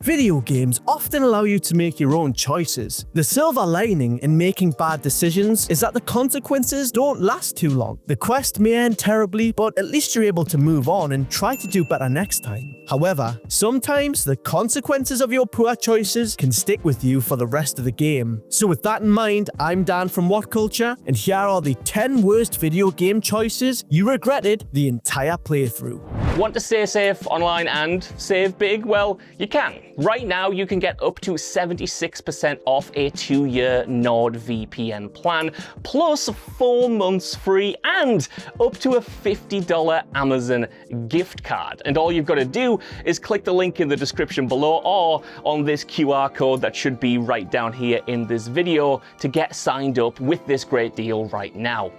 Video games often allow you to make your own choices. The silver lining in making bad decisions is that the consequences don't last too long. The quest may end terribly, but at least you're able to move on and try to do better next time. However, sometimes the consequences of your poor choices can stick with you for the rest of the game. So with that in mind, I'm Dan from WhatCulture, and here are the 10 worst video game choices you regretted the entire playthrough. Want to stay safe online and save big? Well, you can. Right now, you can get up to 76% off a 2-year NordVPN plan, plus 4 months free and up to a $50 Amazon gift card. And all you've got to do is click the link in the description below or on this QR code that should be right down here in this video to get signed up with this great deal right now.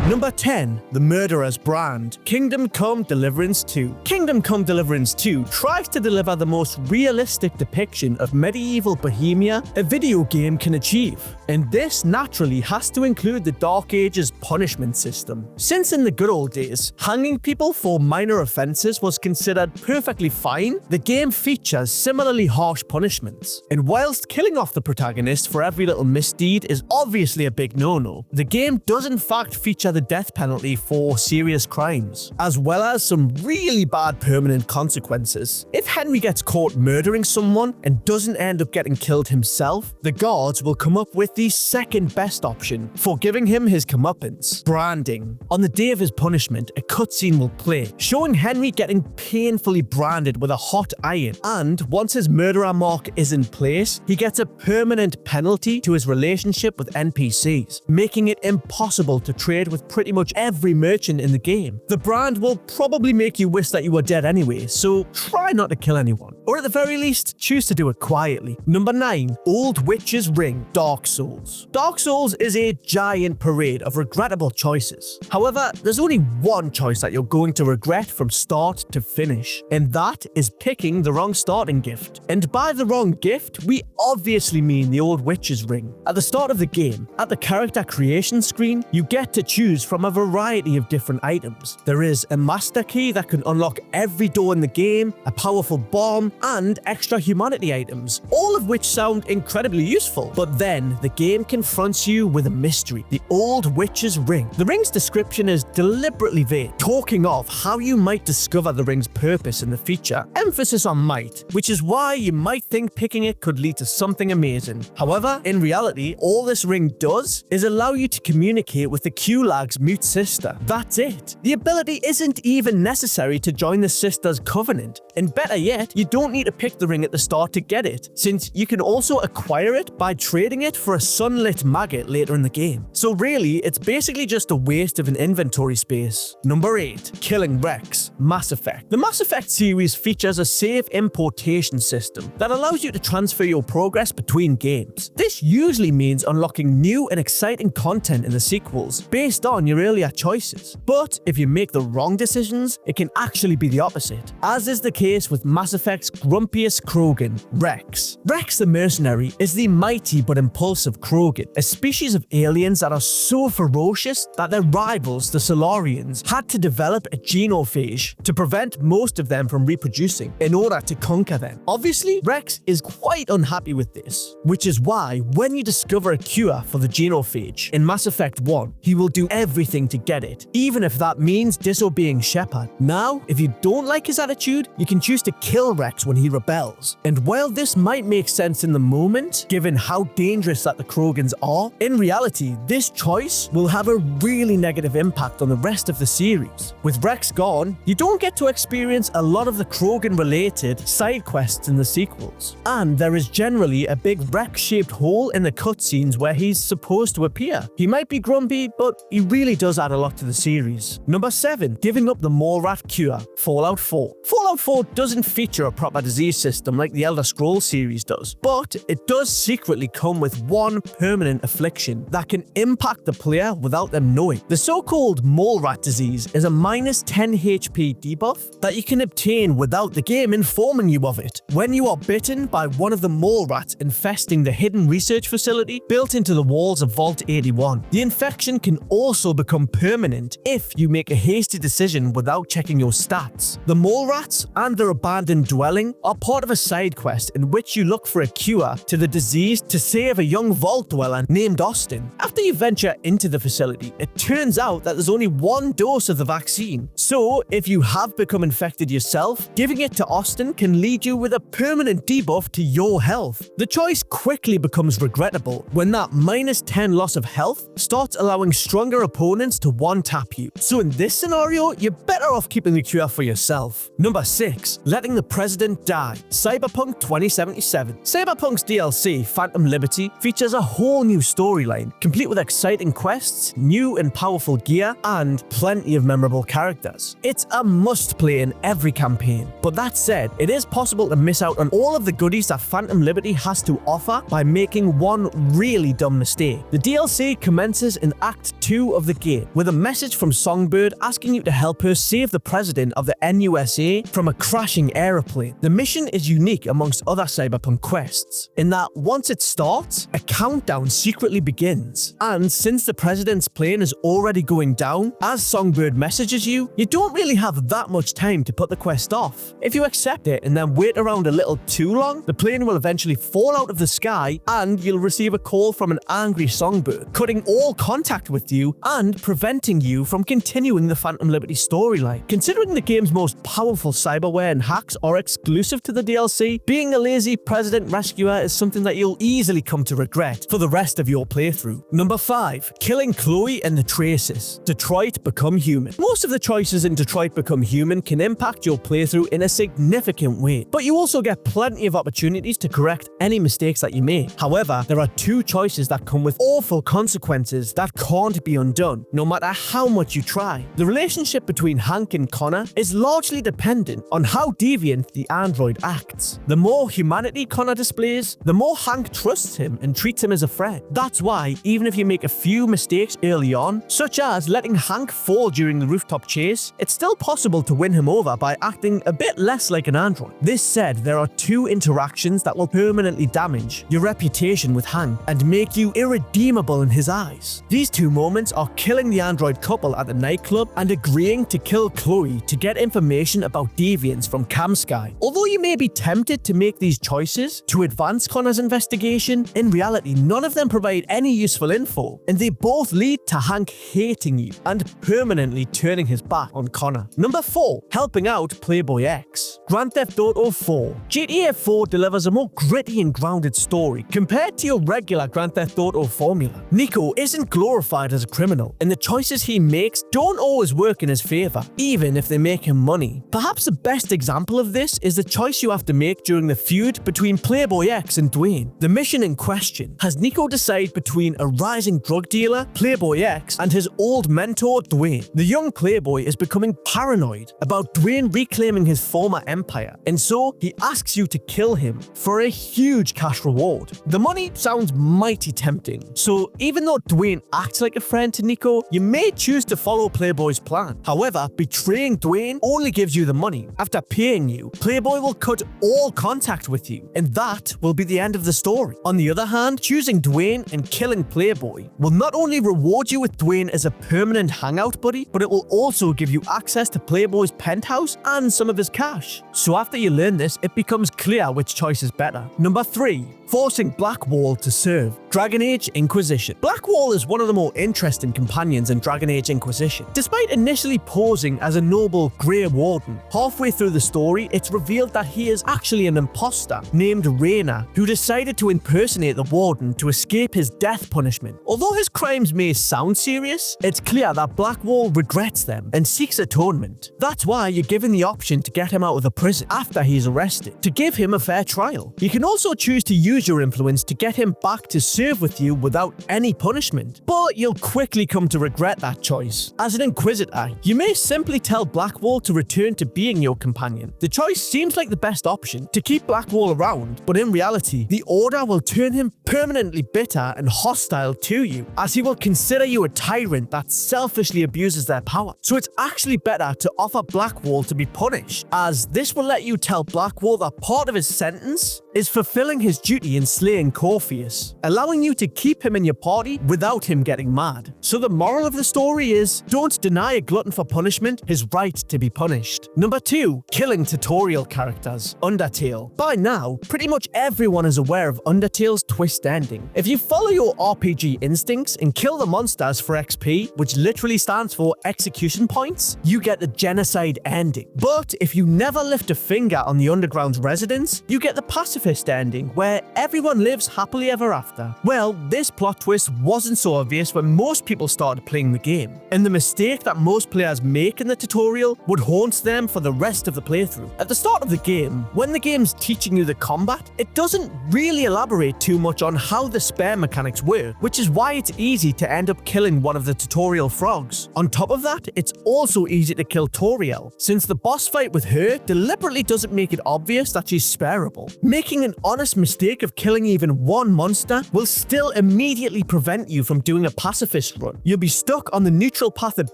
Number 10. The Murderer's Brand. Kingdom Come: Deliverance II. Kingdom Come: Deliverance II tries to deliver the most realistic depiction of medieval Bohemia a video game can achieve, and this naturally has to include the Dark Ages punishment system. Since in the good old days, hanging people for minor offenses was considered perfectly fine, the game features similarly harsh punishments. And whilst killing off the protagonist for every little misdeed is obviously a big no-no, the game does in fact feature the death penalty for serious crimes, as well as some really bad permanent consequences. If Henry gets caught murdering someone and doesn't end up getting killed himself, the guards will come up with the second best option for giving him his comeuppance: branding. On the day of his punishment, a cutscene will play, showing Henry getting painfully branded with a hot iron, and once his murderer mark is in place, he gets a permanent penalty to his relationship with NPCs, making it impossible to trade with pretty much every merchant in the game. The brand will probably make you wish that you were dead anyway, so try not to kill anyone. Or at the very least, choose to do it quietly. Number 9. Old Witch's Ring. Dark Souls. Dark Souls is a giant parade of regrettable choices. However, there's only one choice that you're going to regret from start to finish, and that is picking the wrong starting gift. And by the wrong gift, we obviously mean the Old Witch's Ring. At the start of the game, at the character creation screen, you get to choose from a variety of different items. There is a master key that can unlock every door in the game, a powerful bomb, and extra humanity items, all of which sound incredibly useful. But then the game confronts you with a mystery: the Old Witch's Ring. The ring's description is deliberately vague, talking of how you might discover the ring's purpose in the feature, emphasis on might, which is why you might think picking it could lead to something amazing. However, in reality, all this ring does is allow you to communicate with the Kulag's mute sister. That's it. The ability isn't even necessary to join the sister's covenant, and better yet, you don't need to pick the ring at the start to get it, since you can also acquire it by trading it for a sunlit maggot later in the game. So really, it's basically just a waste of an inventory space. Number 8. Killing Rex. Mass Effect. The Mass Effect series features a save importation system that allows you to transfer your progress between games. This usually means unlocking new and exciting content in the sequels based on your earlier choices. But if you make the wrong decisions, it can actually be the opposite, as is the case with Mass Effect's grumpiest Krogan, Rex. Rex the Mercenary is the mighty but impulsive Krogan, a species of aliens that are so ferocious that their rivals, the Solarians, had to develop a genophage to prevent most of them from reproducing in order to conquer them. Obviously, Rex is quite unhappy with this, which is why when you discover a cure for the genophage in Mass Effect 1, he will do everything to get it, even if that means disobeying Shepard. Now, if you don't like his attitude, you can choose to kill Rex when he rebels. And while this might make sense in the moment, given how dangerous that the Krogans are, in reality, this choice will have a really negative impact on the rest of the series. With Rex gone, you don't get to experience a lot of the Krogan-related side quests in the sequels, and there is generally a big Rex-shaped hole in the cutscenes where he's supposed to appear. He might be grumpy, but he really does add a lot to the series. Number 7. Giving up the Morat cure. Fallout 4. Fallout 4 doesn't feature a proper disease system like the Elder Scrolls series does, but it does secretly come with one permanent affliction that can impact the player without them knowing. The so-called mole rat disease is a minus 10 HP debuff that you can obtain without the game informing you of it. When you are bitten by one of the mole rats infesting the hidden research facility built into the walls of Vault 81, the infection can also become permanent if you make a hasty decision without checking your stats. The Morats and their abandoned dwelling are part of a side quest in which you look for a cure to the disease to save a young vault dweller named Austin. After you venture into the facility, it turns out that there's only one dose of the vaccine. So, if you have become infected yourself, giving it to Austin can lead you with a permanent debuff to your health. The choice quickly becomes regrettable when that -10 loss of health starts allowing stronger opponents to one-tap you. So in this scenario, you're better off keeping the cure for yourself. Number 6. Letting the president die. Cyberpunk 2077. Cyberpunk's DLC, Phantom Liberty, features a whole new storyline, complete with exciting quests, new and powerful gear, and plenty of memorable characters. It's a must-play in every campaign. But that said, it is possible to miss out on all of the goodies that Phantom Liberty has to offer by making one really dumb mistake. The DLC commences in Act 2 of the game, with a message from Songbird asking you to help her save the president of the NUSA from a crashing aeroplane. The mission is unique amongst other Cyberpunk quests, in that once it starts, a countdown secretly begins. And since the president's plane is already going down, as Songbird messages you, you don't really have that much time to put the quest off. If you accept it and then wait around a little too long, the plane will eventually fall out of the sky and you'll receive a call from an angry Songbird, cutting all contact with you and preventing you from continuing the Phantom Liberty storyline. Considering the game's most powerful cyberware and hacks are exclusive to the DLC, being a lazy president rescuer is something that you'll easily come to regret for the rest of your playthrough. Number 5. Killing Chloe and the Traces. Detroit Become Human. Most of the choices in Detroit Become Human can impact your playthrough in a significant way, but you also get plenty of opportunities to correct any mistakes that you make. However, there are two choices that come with awful consequences that can't be undone, no matter how much you try. The relationship between Hank and Connor is largely dependent on how deviant the android acts. The more humanity Connor displays, the more Hank trusts him and treats him as a friend. That's why, even if you make a few mistakes early on, such as letting Hank fall during the rooftop chase, it's still possible to win him over by acting a bit less like an android. This said, there are two interactions that will permanently damage your reputation with Hank and make you irredeemable in his eyes. These two moments are killing the android couple at the nightclub and agreeing to kill Chloe to get information about deviants from Camsky. Although you may be tempted to make these choices to advance Connor's investigation, in reality none of them provide any useful info, and they both lead to Hank hating you and permanently turning his back on Connor. Number 4. Helping out Playboy X. Grand Theft Auto 4. GTA 4 delivers a more gritty and grounded story compared to your regular Grand Theft Auto formula. Nico isn't glorified as a criminal, and the choices he makes don't always work in his favor, even if they make him money. Perhaps the best example of this is the choice you have to make during the feud between Playboy X and Dwayne. The mission in question has Nico decide between a rising drug dealer, Playboy X, and his old mentor, Dwayne. The young Playboy is becoming paranoid about Dwayne reclaiming his former empire, and so he asks you to kill him for a huge cash reward. The money sounds mighty tempting, so even though Dwayne acts like a friend to Nico, you may choose to follow Playboy's plan. However, betraying Dwayne only gives you the money. After paying you, Playboy will cut all contact with you, and that will be the end of the story. On the other hand, choosing Dwayne and killing Playboy will not only reward you with Dwayne as a permanent hangout buddy, but it will also give you access to Playboy's penthouse and some of his cash. So after you learn this, it becomes clear which choice is better. Number 3. Forcing Blackwall to serve. Dragon Age Inquisition. Blackwall is one of the more interesting companions in Dragon Age Inquisition. Despite initially posing as a noble Grey Warden, halfway through the story, it's revealed that he is actually an imposter named Rayna, who decided to impersonate the Warden to escape his death punishment. Although his crimes may sound serious, it's clear that Blackwall regrets them and seeks atonement. That's why you're given the option to get him out of the prison after he's arrested, to give him a fair trial. You can also choose to use your influence to get him back to serve with you without any punishment, but you'll quickly come to regret that choice. As an Inquisitor, you may simply tell Blackwall to return to being your companion. The choice seems like the best option, to keep Blackwall around, but in reality, the Order will turn him permanently bitter and hostile to you, as he will consider you a tyrant that selfishly abuses their power. So it's actually better to offer Blackwall to be punished, as this will let you tell Blackwall that part of his sentence is fulfilling his duty in slaying Corpheus, allowing you to keep him in your party without him getting mad. So the moral of the story is, don't deny a glutton for punishment his right to be punished. Number 2, killing tutorial characters. Undertale. By now, pretty much everyone is aware of Undertale's twist ending. If you follow your RPG instincts and kill the monsters for XP, which literally stands for execution points, you get the genocide ending. But if you never lift a finger on the Underground's residents, you get the pacifist ending, where everyone lives happily ever after. Well, this plot twist wasn't so obvious when most people started playing the game, and the mistake that most players make in the tutorial would haunt them for the rest of the playthrough. At the start of the game, when the game's teaching you the combat, it doesn't really elaborate too much on how the spare mechanics work, which is why it's easy to end up killing one of the tutorial frogs. On top of that, it's also easy to kill Toriel, since the boss fight with her deliberately doesn't make it obvious that she's spareable. Making an honest mistake of killing even one monster will still immediately prevent you from doing a pacifist run. You'll be stuck on the neutral path at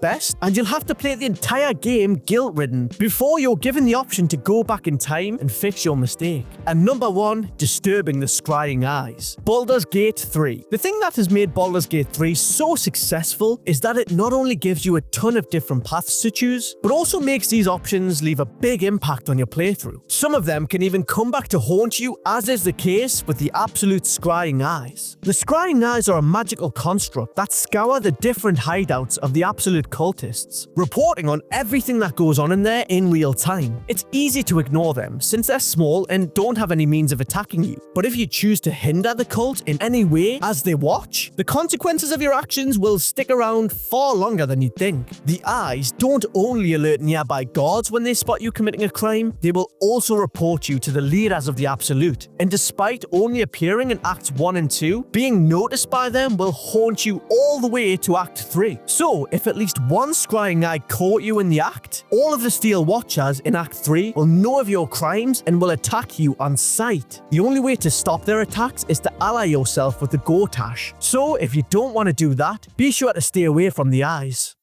best, and you'll have to play the entire game guilt-ridden before you're given the option to go back in time and fix your mistake. And number 1, disturbing the scrying eyes. Boulders Gate 3. The thing that has made Boulders Gate 3 so successful is that it not only gives you a ton of different paths to choose, but also makes these options leave a big impact on your playthrough. Some of them can even come back to haunt you, as is the case with the absolute scrying eyes. The scrying eyes are a magical construct that scour the different hideouts of the absolute cultists, reporting on everything that goes on in there in real time. It's easy to ignore them since they're small and don't have any means of attacking you, but if you choose to hinder the cult in any way as they watch, the consequences of your actions will stick around far longer than you'd think. The eyes don't only alert nearby guards when they spot you committing a crime, they will also report you to the leaders of the Absolute, and despite only appearing in Acts 1 and 2, being noticed by them will haunt you all the way to Act 3. So, if at least one scrying eye caught you in the act, all of the Steel Watchers in Act 3 will know of your crimes and will attack you on sight. The only way to stop their attacks is to ally yourself with the Gotash. So, if you don't want to do that, be sure to stay away from the eyes.